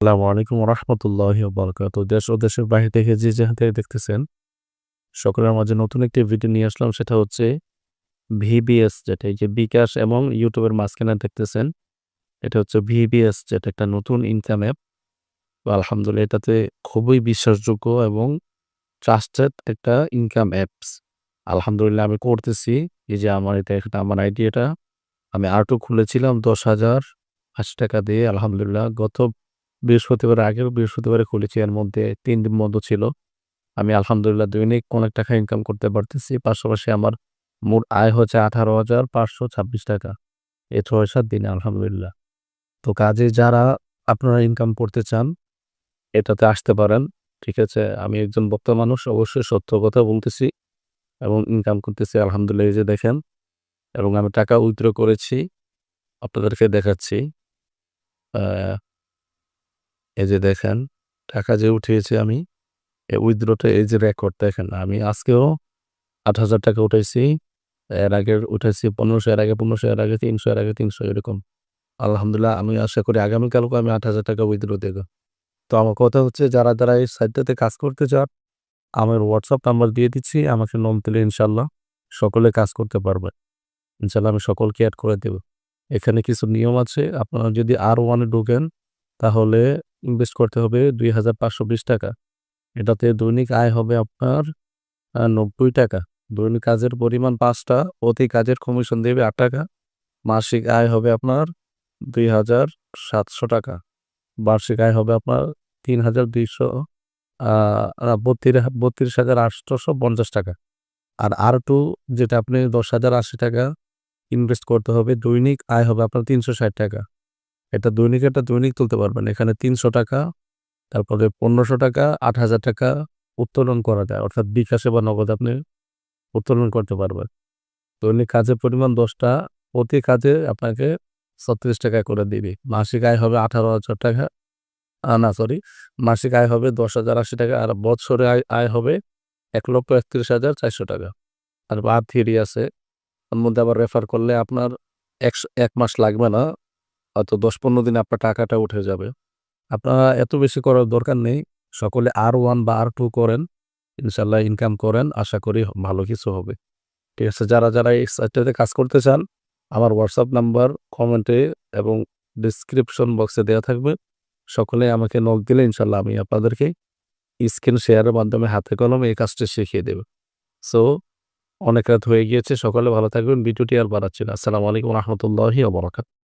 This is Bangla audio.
আসসালামু আলাইকুম ওয়া রাহমাতুল্লাহি ওয়া বারাকাতুহু। দেশ ও দেশের বাহির থেকে যে যেখান থেকে দেখতেছেন, সকলের মাঝে নতুন একটি ভিডিও নিয়ে আসলাম। সেটা হচ্ছে ভিবিএস, যেটা এই যে বিকাশ এবং ইউটিউবের মাঝখানে দেখতেছেন। এটা হচ্ছে ভিবিএস, যেটা একটা নতুন ইনকাম অ্যাপ। তো আলহামদুলিল্লাহ এটাতে খুবই বিশ্বাসযোগ্য এবং ট্রাস্টেড একটা ইনকাম অ্যাপস। আলহামদুলিল্লাহ আমি করতেছি। এই যে আমার আমার আইডি এটা। আমি আর্টও খুলেছিলাম ৳১০,০৮০ দিয়ে। আলহামদুলিল্লাহ গত বৃহস্পতিবারের আগের বৃহস্পতিবারে খুলেছি। এর মধ্যে ৩ দিন বন্ধ ছিল। আমি আলহামদুলিল্লাহ দৈনিক অনেক টাকা ইনকাম করতে পারতেছি। পাশাপাশি আমার মোট আয় হচ্ছে ৳১৮,৫২৬ এই ৬-৭ দিনে আলহামদুলিল্লাহ। তো কাজে যারা আপনারা ইনকাম করতে চান, এটাতে আসতে পারেন। ঠিক আছে? আমি একজন বক্তা মানুষ, অবশ্যই সত্য কথা বলতেছি এবং ইনকাম করতেছি আলহামদুলিল্লাহ। এই যে দেখেন, এবং আমি টাকা উইথড্র করেছি। আপনাদেরকে দেখাচ্ছি। আ এই যে দেখেন, টাকা যে উঠিয়েছি আমি, এই উইথড্রটা এই যে রেকর্ড দেখেন। আমি আজকেও ৳৮,০০০ উঠাইছি। এর আগে উঠাইছি ১৫০০, এর আগে ১৫০০, এর আগে ৩০০, এর আগে ৩০০ এরকম। আলহামদুলিল্লাহ আমি আশা করি আগামীকালকেও আমি ৳৮,০০০ উইথড্র দেব। তো আমার কথা হচ্ছে যারা এই সাইটটাতে কাজ করতে চান, আমার WhatsApp নাম্বার দিয়ে দিচ্ছি। আমাকে নক দিলে ইনশাআল্লাহ সকলে কাজ করতে পারবে। ইনশাআল্লাহ আমি সকলকে এড করে দেব। এখানে কিছু নিয়ম আছে। আপনারা যদি R1 এ ঢোকেন, তাহলে ইনভেস্ট করতে হবে ৳২,৫২০। এটাতে দৈনিক আয় হবে আপনার ৳৯০। দৈনিক কাজের পরিমাণ ৫ টা, প্রতি কাজের কমিশন দেবে ৳৮। মাসিক আয় হবে আপনার ৳২,৭০০। বার্ষিক আয় হবে আপনার ৩,২০০ আ আ ৳৩২,৮৫০ আর R2 যেটা আপনি ৳১০,০৮০ ইনভেস্ট করতে হবে। দৈনিক আয় হবে আপনার ৳৩৬০। এটা দৈনিক তুলতে পারবেন। এখানে ৳৩০০, তারপরে ৳১৫০০, ৳৮,০০০ উত্তোলন করা যায়। অর্থাৎ বিকাশে বা নগদে আপনি উত্তোলন করতে পারবেন। দৈনিক কাজের পরিমাণ ১০ টা। প্রতি কাজে আপনাকে ৳৩৬ করে দিবে। মাসিক আয় হবে ৳১৮,০০০। না সরি, মাসিক আয় হবে ৳১০,০৮০ আর বৎসরে আয় হবে ৳১,৩১,৪০০। আর বার থিওরি আছে। তার মধ্যে আবার রেফার করলে আপনার ১ মাস লাগবে না। হয়তো ১০-১৫ দিনে আপনার টাকাটা উঠে যাবে। আপনারা এত বেশি করার দরকার নেই। সকলে R1 বা R2 করেন। ইনশাআল্লাহ ইনকাম করেন। আশা করি ভালো কিছু হবে। ঠিক আছে? যারা এই সাইটটাতে কাজ করতে চান, আমার WhatsApp নাম্বার কমেন্টে এবং ডেসক্রিপশন বক্সে দেয়া থাকবে। সকলে আমাকে নক দিলে ইনশাআল্লাহ আমি আপনাদেরকে স্ক্রিন শেয়ারের মাধ্যমে হাতে কলমে এই কাজটা শিখিয়ে দেব। সো অনেক রাত হয়ে গিয়েছে। সকলে ভালো থাকবেন। ভিডিওটি আর বাড়াচ্ছি না। আসসালামু আলাইকুম ওয়া রাহমাতুল্লাহি ওয়া বারাকাতুহু।